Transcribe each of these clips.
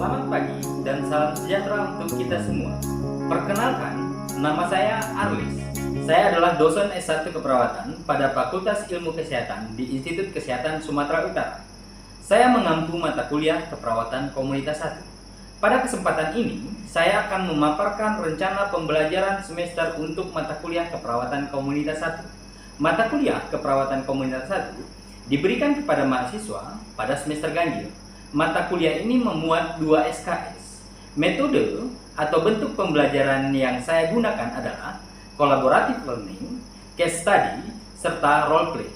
Selamat pagi dan salam sejahtera untuk kita semua. Perkenalkan, nama saya Arlis. Saya adalah dosen S1 Keperawatan pada Fakultas Ilmu Kesehatan di Institut Kesehatan Sumatera Utara. Saya mengampu mata kuliah Keperawatan Komunitas 1. Pada kesempatan ini, saya akan memaparkan rencana pembelajaran semester untuk mata kuliah Keperawatan Komunitas 1. Mata kuliah Keperawatan Komunitas 1 diberikan kepada mahasiswa pada semester ganjil. Mata kuliah ini memuat 2 SKS. Metode atau bentuk pembelajaran yang saya gunakan adalah collaborative learning, case study, serta role play.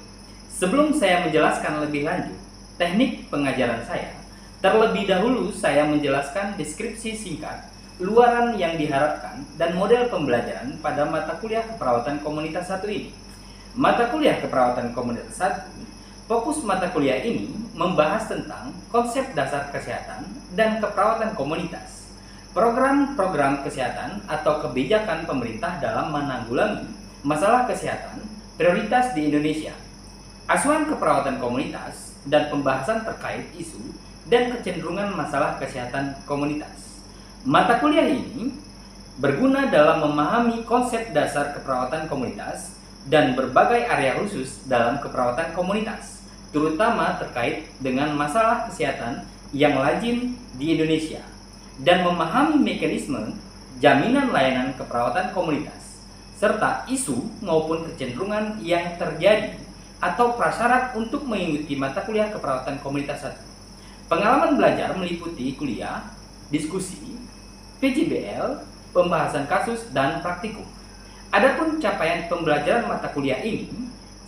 Sebelum saya menjelaskan lebih lanjut teknik pengajaran saya, terlebih dahulu saya menjelaskan deskripsi singkat, luaran yang diharapkan, dan model pembelajaran pada mata kuliah Keperawatan Komunitas 1 ini. Mata kuliah Keperawatan Komunitas 1, fokus mata kuliah ini membahas tentang konsep dasar kesehatan dan keperawatan komunitas, program-program kesehatan atau kebijakan pemerintah dalam menanggulangi masalah kesehatan prioritas di Indonesia, asuhan keperawatan komunitas, dan pembahasan terkait isu dan kecenderungan masalah kesehatan komunitas. Mata kuliah ini berguna dalam memahami konsep dasar keperawatan komunitas dan berbagai area khusus dalam keperawatan komunitas, terutama terkait dengan masalah kesehatan yang lazim di Indonesia, dan memahami mekanisme jaminan layanan keperawatan komunitas, serta isu maupun kecenderungan yang terjadi atau prasyarat untuk mengikuti mata kuliah Keperawatan Komunitas 1. Pengalaman belajar meliputi kuliah, diskusi, PJBL, pembahasan kasus, dan praktikum. Adapun capaian pembelajaran mata kuliah ini: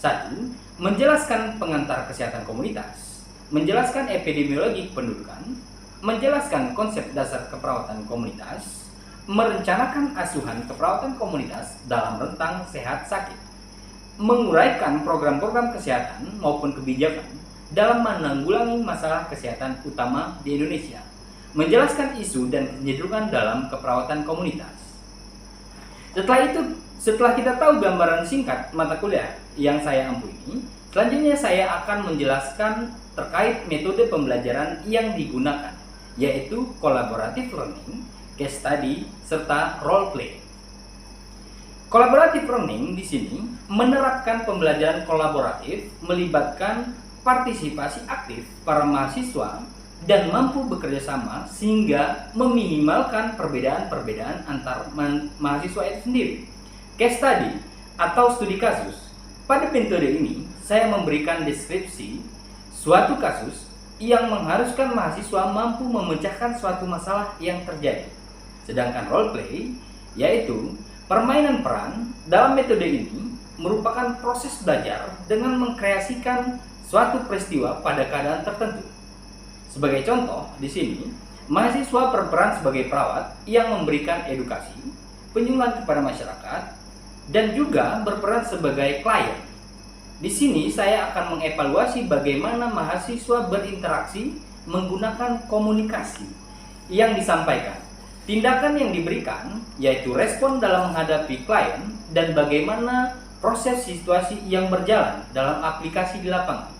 1. Menjelaskan pengantar kesehatan komunitas, menjelaskan epidemiologi pendudukan, menjelaskan konsep dasar keperawatan komunitas, merencanakan asuhan keperawatan komunitas dalam rentang sehat sakit, menguraikan program-program kesehatan maupun kebijakan dalam menanggulangi masalah kesehatan utama di Indonesia, menjelaskan isu dan kecenderungan dalam keperawatan komunitas. Setelah kita tahu gambaran singkat mata kuliah yang saya ampu ini, selanjutnya saya akan menjelaskan terkait metode pembelajaran yang digunakan, yaitu collaborative learning, case study, serta role play. Collaborative learning di sini menerapkan pembelajaran kolaboratif melibatkan partisipasi aktif para mahasiswa dan mampu bekerja sama sehingga meminimalkan perbedaan-perbedaan antar mahasiswa itu sendiri. Case study atau studi kasus. Pada metode ini, saya memberikan deskripsi suatu kasus yang mengharuskan mahasiswa mampu memecahkan suatu masalah yang terjadi. Sedangkan role play, yaitu permainan peran dalam metode ini, merupakan proses belajar dengan mengkreasikan suatu peristiwa pada keadaan tertentu. Sebagai contoh, di sini, mahasiswa berperan sebagai perawat yang memberikan edukasi, penyuluhan kepada masyarakat, dan juga berperan sebagai klien. Di sini saya akan mengevaluasi bagaimana mahasiswa berinteraksi menggunakan komunikasi yang disampaikan, tindakan yang diberikan, yaitu respon dalam menghadapi klien, dan bagaimana proses situasi yang berjalan dalam aplikasi di lapangan.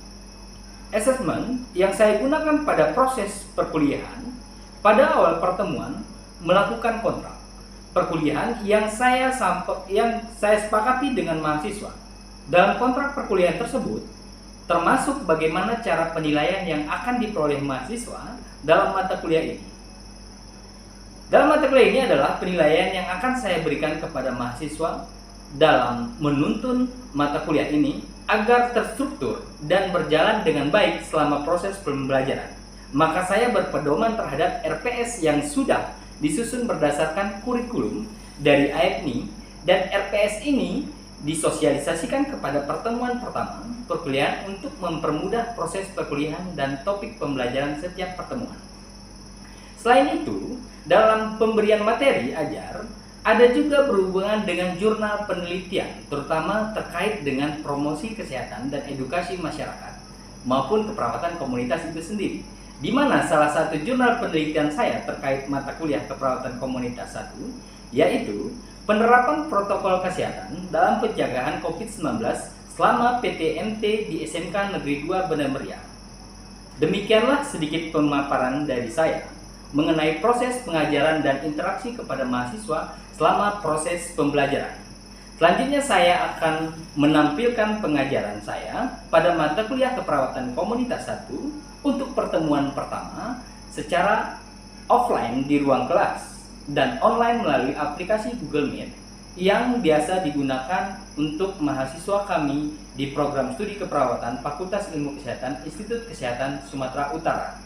Assessment yang saya gunakan pada proses perkuliahan, pada awal pertemuan melakukan kontrak perkuliahan yang saya sepakati dengan mahasiswa. Dalam kontrak perkuliahan tersebut termasuk bagaimana cara penilaian yang akan diperoleh mahasiswa dalam mata kuliah ini. Dalam mata kuliah ini adalah penilaian yang akan saya berikan kepada mahasiswa dalam menuntun mata kuliah ini agar terstruktur dan berjalan dengan baik selama proses pembelajaran. Maka saya berpedoman terhadap RPS yang sudah disusun berdasarkan kurikulum dari AIPNI, dan RPS ini disosialisasikan kepada pertemuan pertama perkuliahan untuk mempermudah proses perkuliahan dan topik pembelajaran setiap pertemuan. Selain itu, dalam pemberian materi ajar, ada juga berhubungan dengan jurnal penelitian, terutama terkait dengan promosi kesehatan dan edukasi masyarakat maupun keperawatan komunitas itu sendiri, di mana salah satu jurnal penelitian saya terkait mata kuliah Keperawatan Komunitas 1, yaitu penerapan protokol kesehatan dalam pencegahan COVID-19 selama PTMT di SMK Negeri 2 Banda Meriah. Demikianlah sedikit pemaparan dari saya. mengenai proses pengajaran dan interaksi kepada mahasiswa selama proses pembelajaran. Selanjutnya saya akan menampilkan pengajaran saya pada mata kuliah keperawatan komunitas 1 untuk pertemuan pertama secara offline di ruang kelas dan online melalui aplikasi Google Meet yang biasa digunakan untuk mahasiswa kami di program studi keperawatan Fakultas Ilmu Kesehatan Institut Kesehatan Sumatera Utara.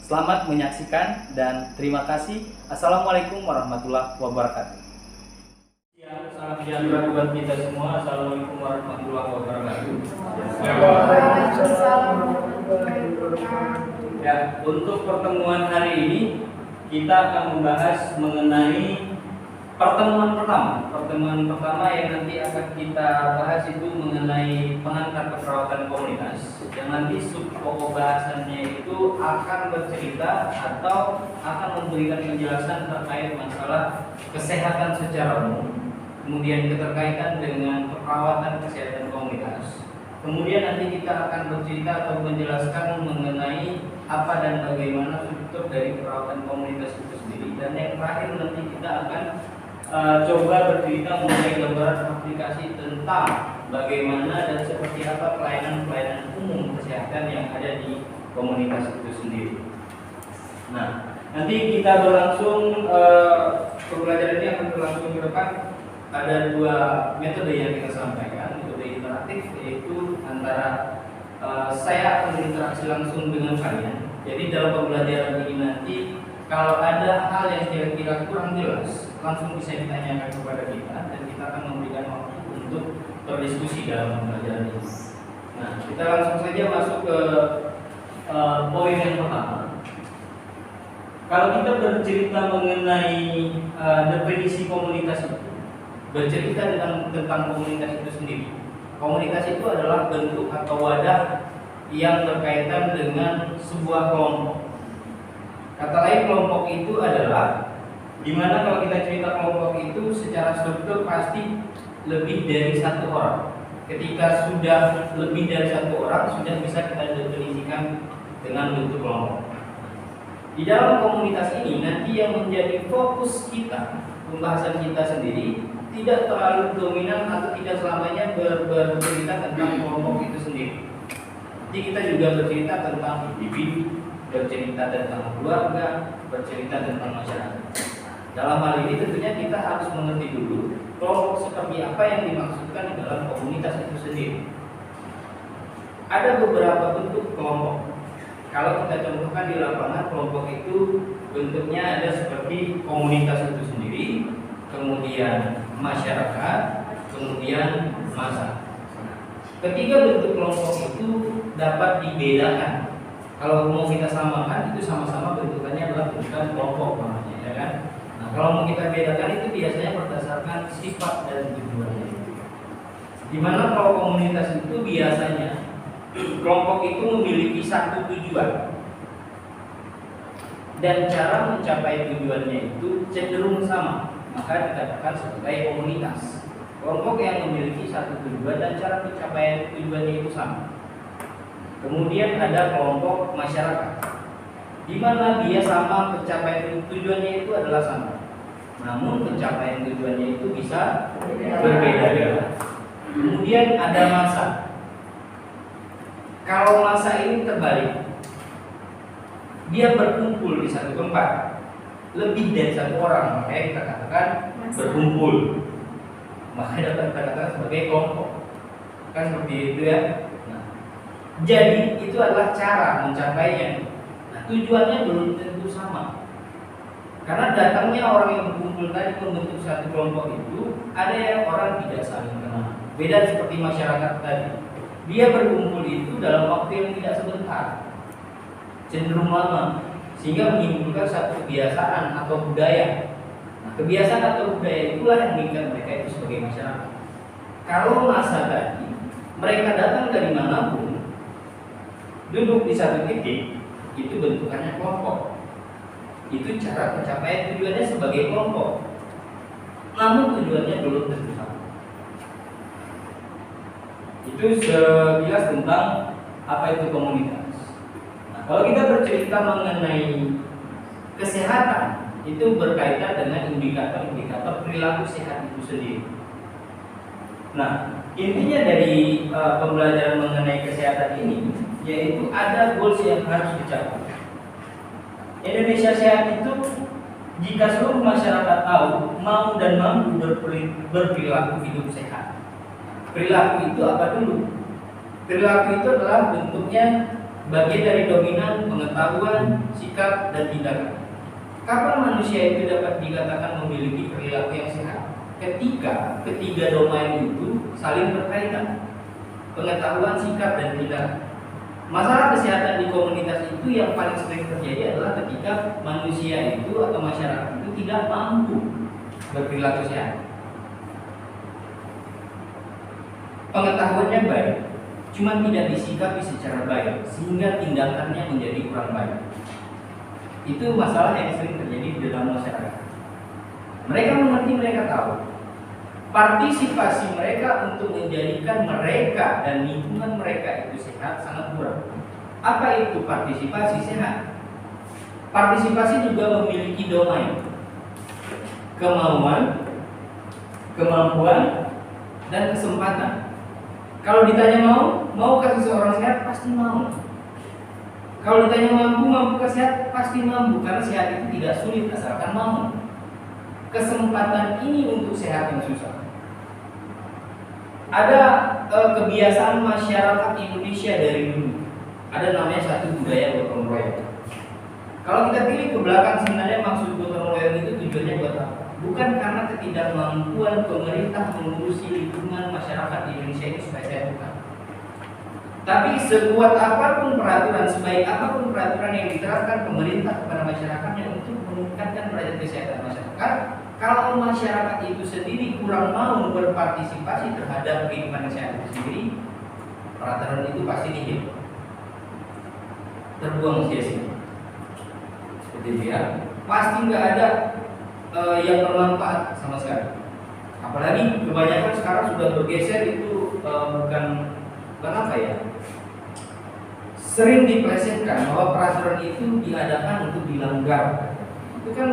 Selamat menyaksikan dan terima kasih. Assalamualaikum warahmatullahi wabarakatuh. Salam sejahtera buat kita semua. Assalamualaikum warahmatullahi wabarakatuh. Ya, untuk pertemuan hari ini kita akan membahas mengenai pertemuan pertama yang nanti akan kita bahas itu mengenai pengantar keperawatan komunitas. Yang nanti pokok bahasannya itu akan bercerita atau akan memberikan penjelasan terkait masalah kesehatan secara umum, kemudian keterkaitan dengan perawatan kesehatan komunitas. Kemudian nanti kita akan bercerita atau menjelaskan mengenai apa dan bagaimana struktur dari perawatan komunitas itu sendiri. Dan yang terakhir nanti kita akan coba bercerita mengenai gambaran aplikasi tentang bagaimana dan seperti apa pelayanan-pelayanan umum kesehatan yang ada di komunitas itu sendiri. Nah, nanti kita berlangsung pembelajaran ini akan berlangsung ke depan. Ada 2 metode yang kita sampaikan, metode interaktif yaitu antara saya akan berinteraksi langsung dengan kalian. Jadi dalam pembelajaran ini nanti kalau ada hal yang kira-kira kurang jelas langsung bisa ditanyakan kepada kita dan kita akan memberikan waktu untuk berdiskusi dalam pembelajaran ini. Nah, kita langsung saja masuk ke poin yang pertama. Kalau kita bercerita mengenai definisi komunitas itu, bercerita tentang komunitas itu sendiri. Komunitas itu adalah bentuk atau wadah yang berkaitan dengan sebuah kelompok. Kata lain, kelompok itu adalah dimana kalau kita cerita kelompok itu secara struktur pasti lebih dari 1 orang. Ketika sudah lebih dari 1 orang sudah bisa kita definisikan dengan bentuk kelompok. Di dalam komunitas ini nanti yang menjadi fokus kita, pembahasan kita sendiri tidak terlalu dominan atau tidak selamanya bercerita tentang kelompok itu sendiri. Jadi kita juga bercerita tentang individu, bercerita tentang keluarga, bercerita tentang masyarakat. Dalam hal ini tentunya kita harus mengerti dulu kelompok seperti apa yang dimaksudkan di dalam komunitas itu sendiri. Ada beberapa bentuk kelompok. Kalau kita contohkan di lapangan, kelompok itu bentuknya ada seperti komunitas itu sendiri, kemudian masyarakat, kemudian massa. Ketiga bentuk kelompok itu dapat dibedakan. Kalau mau kita samakan itu sama-sama bentukannya adalah bentukan kelompok namanya, ya kan? Nah, kalau mau kita bedakan itu biasanya berdasarkan sifat dan tujuannya. Dimana kalau komunitas itu biasanya kelompok itu memiliki satu tujuan dan cara mencapai tujuannya itu cenderung sama, maka dikatakan sebagai komunitas. Kelompok yang memiliki satu tujuan dan cara pencapaian tujuannya itu sama. Kemudian ada kelompok masyarakat, di mana dia sama pencapaian tujuannya itu adalah sama, namun pencapaian tujuannya itu bisa berbeda-beda. Kemudian ada massa. Kalau massa ini terbalik, dia berkumpul di satu tempat, lebih dari 1 orang, makanya kita katakan berkumpul. Makanya dapat kita katakan sebagai kelompok. Kan seperti itu ya. Nah, jadi itu adalah cara mencapainya. Nah, tujuannya belum tentu sama. Karena datangnya orang yang berkumpul tadi membentuk satu kelompok itu, ada yang orang tidak saling kenal. Beda seperti masyarakat tadi. Dia berkumpul itu dalam waktu yang tidak sebentar, cenderung lama, sehingga menimbulkan satu kebiasaan atau budaya. Nah, kebiasaan atau budaya itulah yang mengikat mereka itu sebagai masyarakat. Kalau masa tadi, mereka datang dari manapun, duduk di satu titik, itu bentukannya kelompok. Itu cara pencapaian tujuannya sebagai kelompok. Namun tujuannya belum tentu sama. Itu sekilas tentang apa itu komunitas. Nah, kalau kita bercerita mengenai kesehatan itu berkaitan dengan indikator-indikator perilaku sehat itu sendiri. Nah, intinya dari pembelajaran mengenai kesehatan ini yaitu ada goals yang harus dicapai. Indonesia sehat itu jika seluruh masyarakat tahu, mau dan mampu berperilaku hidup sehat. Perilaku itu apa dulu? Perilaku itu adalah bentuknya bagian dari dominan pengetahuan, sikap, dan tindakan. Kapan manusia itu dapat dikatakan memiliki perilaku yang sehat? Ketika ketiga domain itu saling berkaitan, pengetahuan, sikap, dan tindakan. Masalah kesehatan di komunitas itu yang paling sering terjadi adalah ketika manusia itu atau masyarakat itu tidak mampu berperilaku sehat. Pengetahuannya baik, cuma tidak disikapi secara baik, sehingga tindakannya menjadi kurang baik. Itu masalah yang sering terjadi di dalam masyarakat. Mereka mengerti, mereka tahu. Partisipasi mereka untuk menjadikan mereka dan lingkungan mereka itu sehat sangat kurang. Apa itu partisipasi sehat? Partisipasi juga memiliki domain, kemampuan, dan kesempatan. Kalau ditanya mau kasih seorang sehat pasti mau. Kalau ditanya mampu sehat pasti mampu, karena sehat itu tidak sulit asalkan mau. Kesempatan ini untuk sehat yang susah. Ada kebiasaan masyarakat Indonesia dari dulu. Ada namanya satu budaya gotong royong. Kalau kita pilih ke belakang, sebenarnya maksud gotong royong itu tujuannya buat apa? Bukan karena ketidakmampuan pemerintah mengurusi lingkungan masyarakat di Indonesia ini supaya sehat, bukan. Tapi sekuat apapun peraturan, sebaik apapun peraturan yang diterapkan pemerintah kepada masyarakatnya untuk meningkatkan derajat kesehatan masyarakat, kalau masyarakat itu sendiri kurang mau berpartisipasi terhadap kehidupan sehat itu sendiri, peraturan itu pasti nihil, terbuang sia-sia. Seperti itu ya, pasti nggak ada yang bermanfaat sama sekali. Apalagi kebanyakan sekarang sudah bergeser itu bukan apa ya? Sering diplesetkan bahwa peraturan itu diadakan untuk dilanggar. Itu kan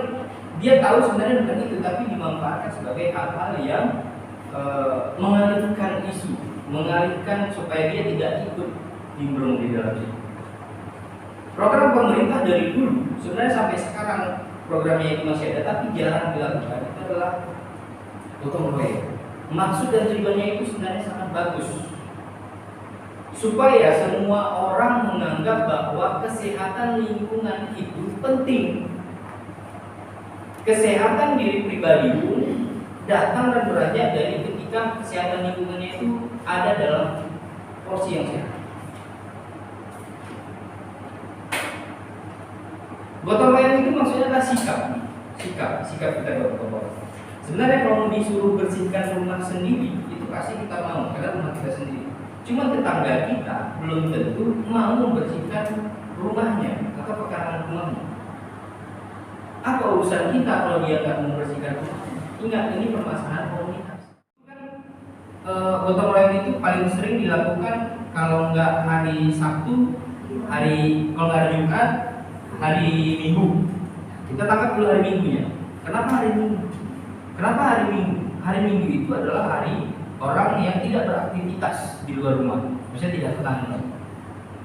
dia tahu sebenarnya bukan itu, tapi dimanfaatkan sebagai hal-hal yang mengalihkan isu, mengalihkan supaya dia tidak ikut nimbrung di dalam situ. Program pemerintah dari dulu sebenarnya sampai sekarang programnya itu masih ada, tapi jarang dilakukan. Itu adalah gotong royong. Maksud dan tujuannya itu sebenarnya sangat bagus, supaya semua orang menganggap bahwa kesehatan lingkungan itu penting. Kesehatan diri pribadi pun datang dan beranjak dari ketika kesehatan lingkungannya itu ada dalam porsi yang sehat. Gotong royong itu maksudnya adalah sikap kita gotong royong. Sebenarnya kalau disuruh bersihkan rumah sendiri itu pasti kita mau, karena rumah kita sendiri. Cuma tetangga kita belum tentu mau membersihkan rumahnya atau pekarangan rumahnya. Apa urusan kita kalau dia nggak membersihkan rumahnya? Ingat, ini permasalahan komunitas. Gotong royong itu paling sering dilakukan kalau nggak hari Sabtu, kalau nggak hari Jumat, hari Minggu. Kita tangkap dulu hari Minggunya. Kenapa hari Minggu? Kenapa hari Minggu? Hari Minggu itu adalah hari orang yang tidak beraktivitas di luar rumah, maksudnya tidak ke kantor.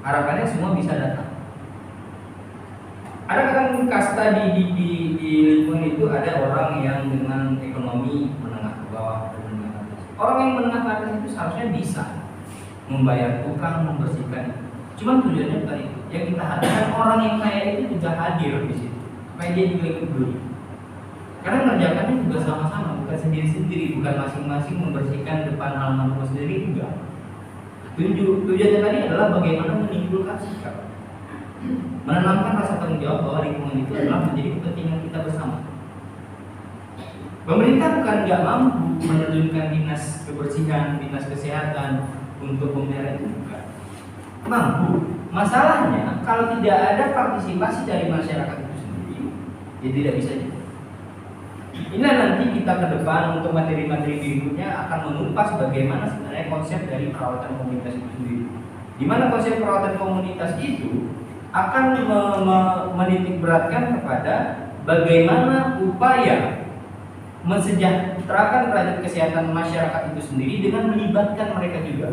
Harapannya semua bisa datang. Ada kan kasta di lingkungan itu ada orang yang dengan ekonomi menengah ke bawah dan menengah ke atas. Orang yang menengah ke atas itu seharusnya bisa membayar tukang membersihkan. Cuman tujuannya bukan itu. Yang kita harapkan orang yang kaya itu juga hadir di situ, supaya dia juga ikut dulu. Karena mengerjakannya juga sama-sama, bukan sendiri-sendiri, bukan masing-masing membersihkan depan halaman rumah sendiri juga. Tujuannya tadi adalah bagaimana menimbulkan sikap, menanamkan rasa tanggung jawab bahwa lingkungan itu adalah menjadi kepentingan kita bersama. Pemerintah bukan nggak mampu menerjunkan dinas kebersihan, dinas kesehatan untuk memelihara itu, bukan. Mampu. Masalahnya kalau tidak ada partisipasi dari masyarakat itu sendiri, ya tidak bisa juga. Ini nanti kita ke depan untuk materi-materi berikutnya akan mengupas bagaimana sebenarnya konsep dari perawatan komunitas itu sendiri. Di mana konsep perawatan komunitas itu akan menitik beratkan kepada bagaimana upaya mensejahterakan derajat kesehatan masyarakat itu sendiri dengan melibatkan mereka juga.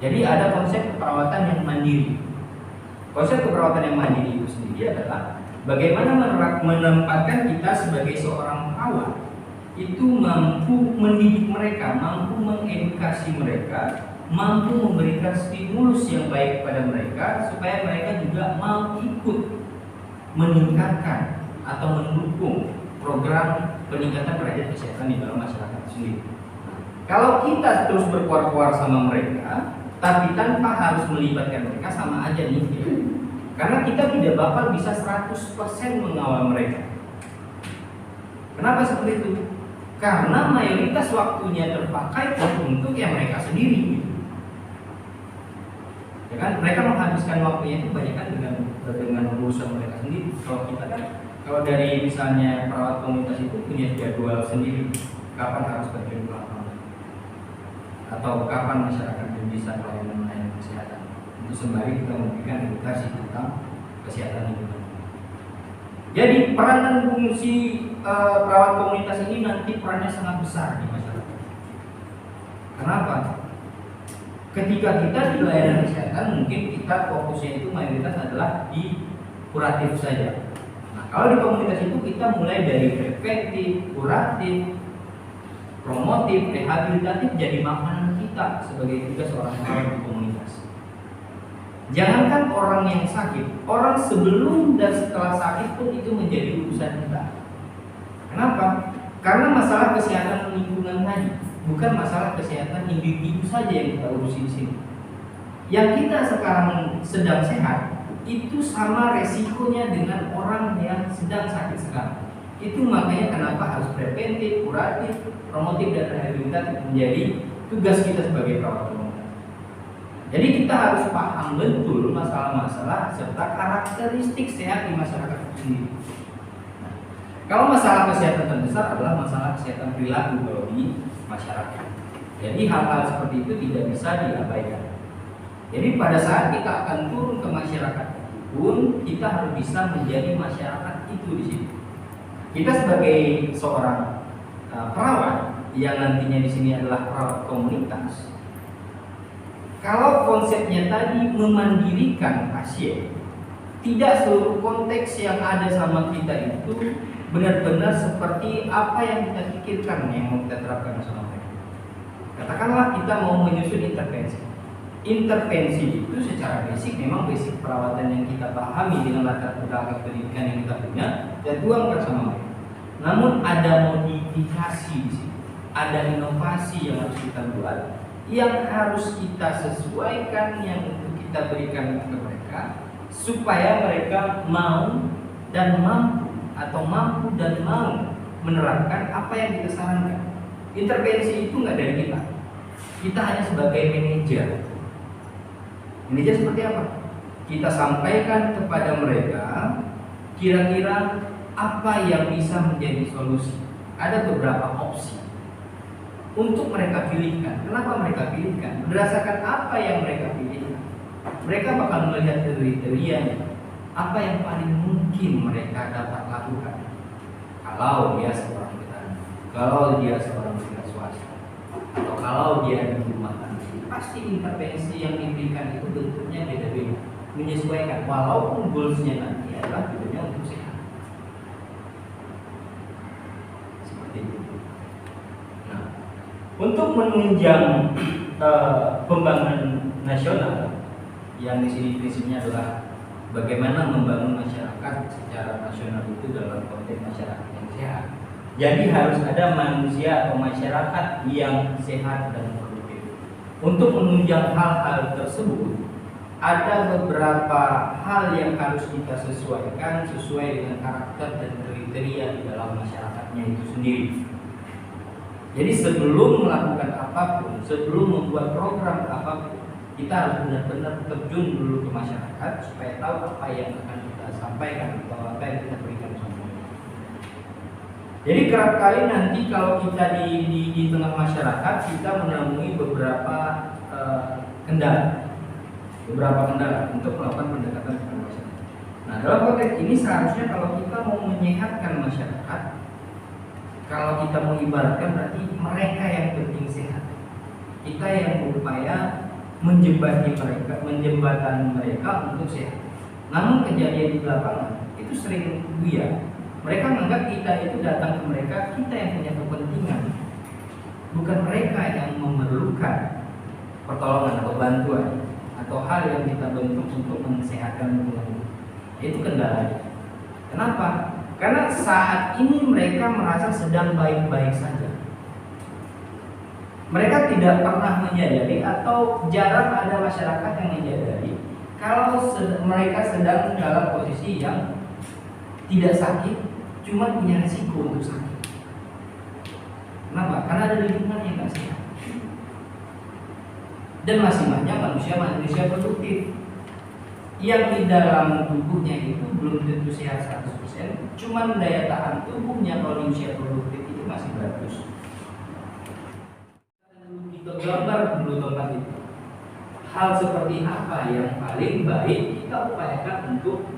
Jadi ada konsep keperawatan yang mandiri. Konsep keperawatan yang mandiri itu sendiri adalah bagaimana menempatkan kita sebagai seorang perawat itu mampu mendidik mereka, mampu mengedukasi mereka, mampu memberikan stimulus yang baik kepada mereka supaya mereka juga mau ikut meningkatkan atau mendukung program peningkatan derajat kesehatan di dalam masyarakat sendiri. Kalau kita terus berkuar-kuar sama mereka, tapi tanpa harus melibatkan mereka, sama aja nih ya. Karena kita tidak bakal bisa 100% mengawal mereka. Kenapa seperti itu? Karena mayoritas waktunya terpakai untuk yang mereka sendiri. Ya kan? Mereka menghabiskan waktunya itu banyak kan dengan urusan mereka sendiri. Kalau kita kan, kalau dari misalnya perawat komunitas itu punya jadwal sendiri, kapan harus terjun ke lapangan, atau kapan masyarakat bisa pelayanan kesehatan. Untuk sembari kita memberikan edukasi tentang kesehatan lingkungan. Jadi peran dan fungsi perawat komunitas ini nanti perannya sangat besar di masyarakat. Kenapa? Ketika kita di layanan kesehatan, mungkin kita fokusnya itu mayoritas adalah di kuratif saja. Nah, kalau di komunitas itu kita mulai dari preventif, kuratif, promotif, rehabilitatif jadi makanan kita sebagai tugas orang perawat di komunitas. Jangankan orang yang sakit, orang sebelum dan setelah sakit pun itu menjadi urusan kita. Kenapa? Karena masalah kesehatan lingkungan tadi, bukan masalah kesehatan individu saja yang kita urusi di sini. Yang kita sekarang sedang sehat itu sama resikonya dengan orang yang sedang sakit sekarang. Itu makanya kenapa harus preventif, kuratif, promotif dan rehabilitatif menjadi tugas kita sebagai perawat komunitas. Jadi kita harus paham betul masalah-masalah serta karakteristik sehat di masyarakat itu sendiri. Nah, kalau masalah kesehatan terbesar adalah masalah kesehatan perilaku kalau di masyarakat. Jadi hal-hal seperti itu tidak bisa diabaikan. Jadi pada saat kita akan turun ke masyarakat pun kita harus bisa menjadi masyarakat itu di sini. Kita sebagai seorang perawat yang nantinya di sini adalah perawat komunitas. Kalau konsepnya tadi memandirikan pasien, tidak seluruh konteks yang ada sama kita itu benar-benar seperti apa yang kita pikirkan yang mau kita terapkan sama mereka. Katakanlah kita mau menyusun intervensi. Intervensi itu secara basic memang basic perawatan yang kita pahami dengan latar belakang pendidikan yang kita punya dan tuangkan sama mereka. Namun ada modifikasi di sini, ada inovasi yang harus kita buat, yang harus kita sesuaikan, yang untuk kita berikan ke mereka supaya mereka mau dan mampu atau mampu dan mau menerapkan apa yang kita sarankan. Intervensi itu nggak dari kita. Kita hanya sebagai manajer. Manajer seperti apa? Kita sampaikan kepada mereka kira-kira apa yang bisa menjadi solusi. Ada beberapa opsi untuk mereka pilihkan. Kenapa mereka pilihkan? Berdasarkan apa yang mereka pilihkan. Mereka bakal melihat kriterianya. Apa yang paling mungkin mereka dapat lakukan. Kalau dia seorang petani, kalau dia seorang wira swasta, atau kalau dia di rumah tangga, pasti intervensi yang diberikan itu bentuknya beda-beda, menyesuaikan. Walaupun goalsnya nanti adalah tujuannya untuk sehat. Seperti itu. Nah, untuk menunjang pembangunan nasional, yang di sini prinsipnya adalah bagaimana membangun masyarakat secara nasional itu dalam konteks masyarakat yang sehat. Jadi harus ada manusia atau masyarakat yang sehat dan produktif. Untuk menunjang hal-hal tersebut, ada beberapa hal yang harus kita sesuaikan sesuai dengan karakter dan kriteria di dalam masyarakatnya itu sendiri. Jadi sebelum melakukan apapun, sebelum membuat program apapun, kita harus benar-benar terjun dulu ke masyarakat supaya tahu apa yang akan kita sampaikan atau apa yang kita berikan sama mereka. Jadi kerap kali nanti kalau kita di tengah masyarakat kita menemui beberapa kendala untuk melakukan pendekatan kepada masyarakat. Nah, dalam konteks ini seharusnya kalau kita mau menyehatkan masyarakat, kalau kita mau ibaratkan berarti mereka yang penting sehat. Kita yang berupaya menjembatani mereka untuk sehat. Namun kejadian di lapangan itu sering buyar. Mereka menganggap kita itu datang ke mereka, kita yang punya kepentingan, bukan mereka yang memerlukan pertolongan atau bantuan atau hal yang kita bentuk untuk mensehatkan lingkungan. Itu kendalanya. Kenapa? Karena saat ini mereka merasa sedang baik-baik saja. Mereka tidak pernah menyadari atau jarang ada masyarakat yang menyadari kalau mereka sedang dalam posisi yang tidak sakit, cuma punya risiko untuk sakit. Kenapa? Karena ada lingkungan yang tidak sehat. Dan masih banyak manusia produktif yang di dalam tubuhnya itu belum tentu sehat 100%, cuman daya tahan tubuhnya kalau di usia produktif itu masih bagus. Kita gambar dulu tempat itu. Hal seperti apa yang paling baik kita upayakan untuk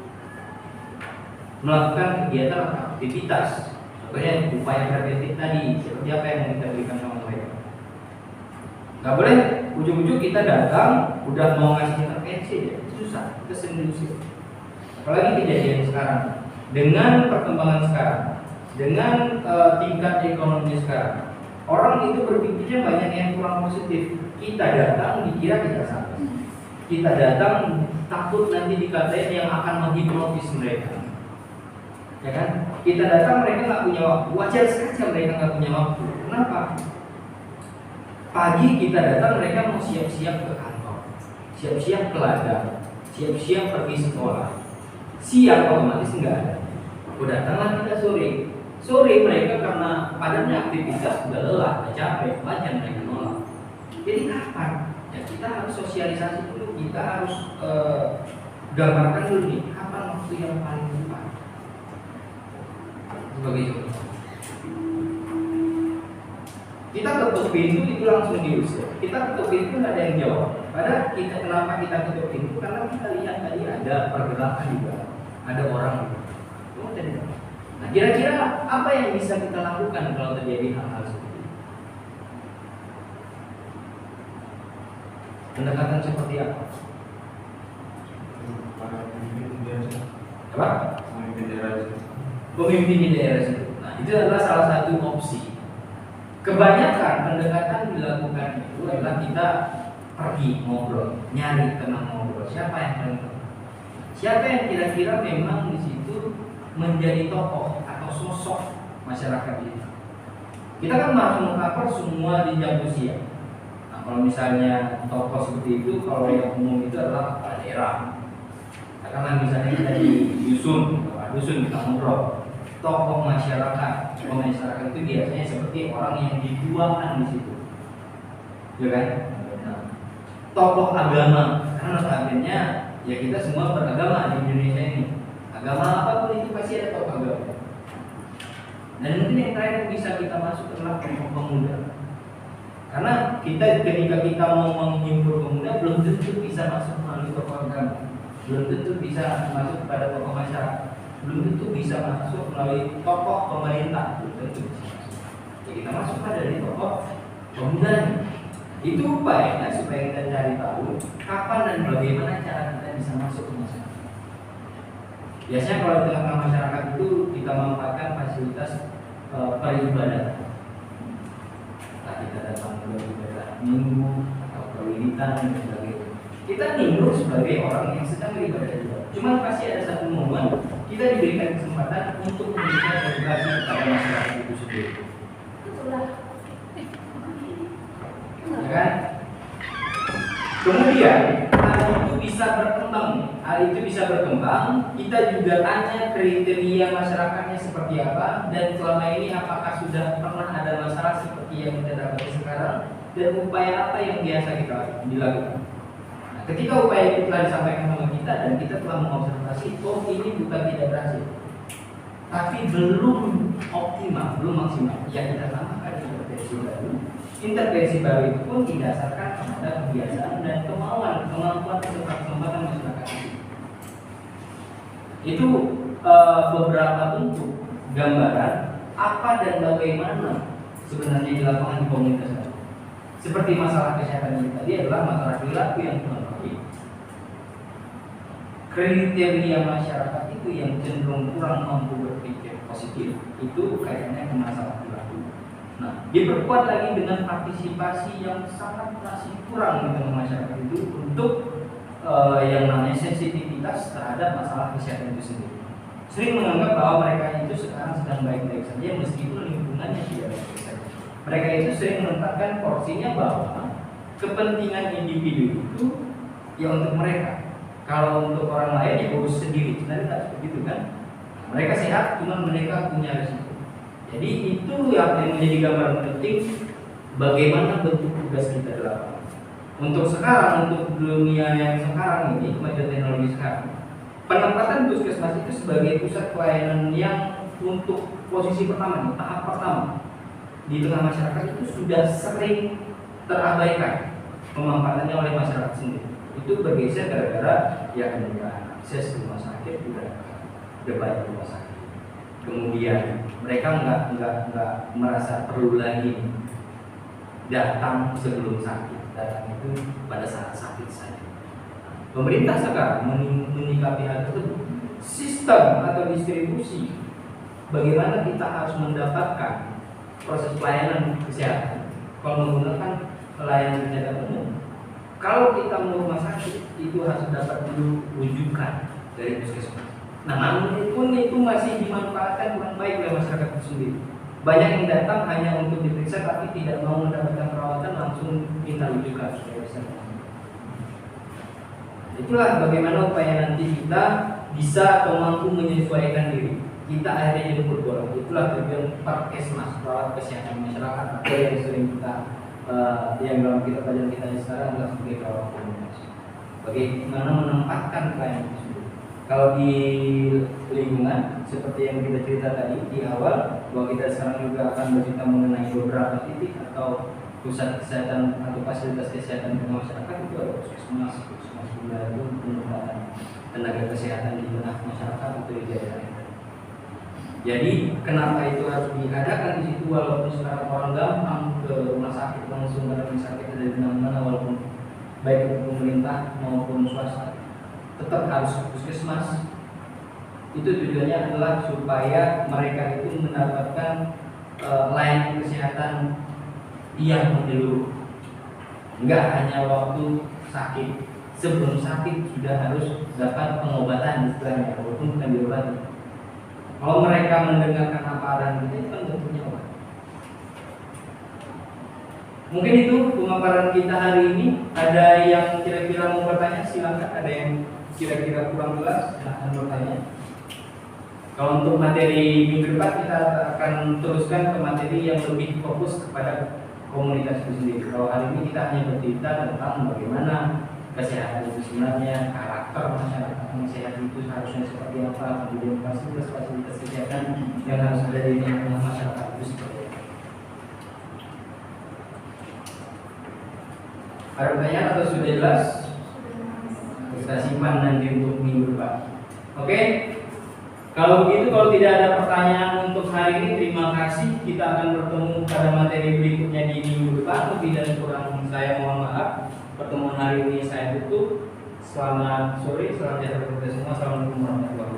melakukan kegiatan atau aktivitas. Contohnya upaya preventif tadi, seperti apa yang kita berikan sama mereka. Gak boleh ujung-ujung kita datang udah mau ngasih intervensi ya, susah, kita sendiri. Apalagi kejadian sekarang, dengan perkembangan sekarang, dengan tingkat ekonomi sekarang, orang itu berpikirnya banyak yang kurang positif. Kita datang dikira kita salah, kita datang takut nanti dikatain yang akan menghipnotis mereka, ya kan? Kita datang mereka nggak punya waktu, wajar saja mereka nggak punya waktu. Kenapa? Pagi kita datang mereka mau siap-siap ke kantor, siap-siap ke ladang, siap-siap pergi sekolah. Siang otomatis nggak ada. Aku datanglah kita sore. Sore mereka karena padatnya aktivitas udah lelah, udah capek, banyak mereka nolak. Jadi kapan? Ya kita harus sosialisasi dulu, kita harus gambarkan dulu nih kapan waktu yang paling tepat. Sebagai contoh, kita ketuk pintu itu langsung diusir. Kita ketuk pintu nggak ada yang jawab. Padahal kita kenapa kita ketuk pintu? Karena kita lihat tadi ada pergerakan juga, ada orang. Nah, kira-kira apa yang bisa kita lakukan kalau terjadi hal-hal seperti ini? Pendekatan seperti apa? Apa? Pemimpin di daerah situ. Nah, itu adalah salah satu opsi. Kebanyakan pendekatan dilakukan itu adalah kita pergi ngobrol, nyari teman ngobrol. Siapa yang paling tepat? Siapa yang kira-kira memang di situ menjadi tokoh atau sosok masyarakat ini? Kita kan harus mengcover semua di jam usia. Nah, kalau misalnya tokoh seperti itu, kalau yang umum itu adalah kepala daerah. Karena misalnya kita di dusun kita ngobrol. Tokoh masyarakat itu biasanya seperti orang yang dituakan di situ, ya kan? Nah, tokoh agama, karena notabene ya kita semua beragama di Indonesia ini. Agama apapun itu pasti ada tokoh agama. Dan mungkin yang terakhir bisa kita masuk adalah tokoh pemuda. Karena ketika kita mau menghimpun pemuda belum tentu bisa masuk melalui tokoh agama, belum tentu bisa masuk pada tokoh masyarakat, belum tentu bisa masuk melalui tokoh pemerintah, belum tentu bisa masuk. Jadi kita masuk dari tokoh pemuda. Itu upayanya supaya kita cari tahu kapan dan bagaimana cara kita bisa masuk ke masyarakat. Biasanya kalau di tengah-tengah masyarakat itu kita memanfaatkan fasilitas peribadatan. Nah, kita datang ke ibadah minggu atau perwiritan dan sebagainya. Kita minggu sebagai orang yang sedang beribadah juga. Cuma pasti ada satu momen kita diberikan kesempatan untuk memberikan edukasi kepada masyarakat itu sendiri. Ya kan? Kemudian hal itu bisa berkembang. Kita juga tanya kriteria masyarakatnya seperti apa, dan selama ini apakah sudah pernah ada masalah seperti yang kita dapati sekarang, dan upaya apa yang biasa kita dilakukan. Nah, ketika upaya itu telah disampaikan sama kita dan kita telah mengobservasi, oh ini bukan tidak berhasil, tapi belum optimal, belum maksimal. Yang kita tambahkan intervensi baru. Intervensi baru itu pun didasarkan pada kebiasaan dan kemampuan serta kesempatan masyarakat. Itu beberapa bentuk gambaran apa dan bagaimana sebenarnya di lapangan di komunitas kami. Seperti masalah kesehatan ini tadi adalah masalah perilaku yang kurang baik. Kriteria masyarakat itu yang cenderung kurang mampu berpikir positif itu kayaknya masalah perilaku. Nah, diperkuat lagi dengan partisipasi yang sangat masih kurang di tengah masyarakat itu untuk yang namanya sensitivitas terhadap masalah kesehatan itu sendiri. Sering menganggap bahwa mereka itu sekarang sedang baik-baik saja meskipun lingkungannya tidak baik-baik saja. Mereka itu sering menempatkan porsinya bahwa kepentingan individu itu ya untuk mereka. Kalau untuk orang lain ya urus sendiri. Sebenarnya tidak seperti itu kan? Mereka sehat, cuma mereka punya resiko. Jadi itu yang menjadi gambaran penting bagaimana bentuk tugas kita di lapangan. Untuk sekarang, untuk dunia yang sekarang ini, kemajuan teknologi sekarang, penempatan puskesmas itu sebagai pusat pelayanan yang untuk posisi pertama, tahap pertama di tengah masyarakat itu sudah sering terabaikan pemanfaatannya oleh masyarakat sendiri. Itu bergeser gara-gara ya kemudahan akses ke rumah sakit udah banyak rumah sakit. Kemudian mereka nggak merasa perlu lagi datang sebelum sakit, datang itu pada saat sakit saja. Pemerintah sekarang menyikapi hal tersebut, sistem atau distribusi bagaimana kita harus mendapatkan proses pelayanan kesehatan kalau menggunakan pelayanan kesehatan umum. Kalau kita mau rumah sakit itu harus dapat dulu rujukan dari puskesmas. Nah, namun pun itu masih dimanfaatkan kurang baik oleh masyarakat itu sendiri. Banyak yang datang hanya untuk diperiksa tapi tidak mau mendapatkan perawatan, langsung minta rujukan supaya bisa. Itulah bagaimana upaya nanti kita bisa atau mampu menyesuaikan diri. Kita akhirnya jemput bola. Itulah tujuan Parkesmas, perawat kesehatan masyarakat, atau yang sering kita yang dalam kita pelajaran kita sekarang adalah sebagai perawat komunitas. Bagaimana menempatkan pelayanan tersebut. Kalau di lingkungan seperti yang kita cerita tadi di awal, bahwa kita sekarang juga akan bercerita mengenai beberapa titik atau pusat kesehatan atau fasilitas kesehatan di masyarakat itu ada puskesmas guna itu penempatan tenaga kesehatan di tengah masyarakat atau di daerah. Jadi kenapa itu harus diadakan di situ walaupun sekarang orang gampang ke rumah sakit langsung ke rumah sakit dari mana-mana walaupun baik itu pemerintah maupun swasta tetap harus puskesmas. Itu tujuannya adalah supaya mereka itu mendapatkan layanan kesehatan yang menyeluruh. Enggak hanya waktu sakit, sebelum sakit sudah harus dapat pengobatan istilahnya walaupun bukan diobati. Kalau mereka mendengarkan paparan itu kan bentuknya obat. Mungkin itu pemaparan kita hari ini. Ada yang kira-kira mau bertanya silakan. Ada yang kira-kira kurang jelas silahkan bertanya. Kalau untuk materi minggu depan kita akan teruskan ke materi yang lebih fokus kepada komunitas itu sendiri. Kalau hari ini kita hanya bercerita tentang bagaimana kesehatan itu sebenarnya, karakter masyarakat yang sehat itu harusnya seperti apa, kemudian fasilitas kesehatan yang harus ada di tengah masyarakat itu seperti apa. Ada pertanyaan atau sudah jelas? Kita simpan nanti untuk minggu depan. Oke? Kalau begitu, kalau tidak ada pertanyaan untuk hari ini, terima kasih. Kita akan bertemu pada materi berikutnya di minggu depan. Lebih dan kurang saya mohon maaf. Pertemuan hari ini saya tutup. Selamat sore, selamat sejahtera kita semua. Assalamualaikum warahmatullahi wabarakatuh.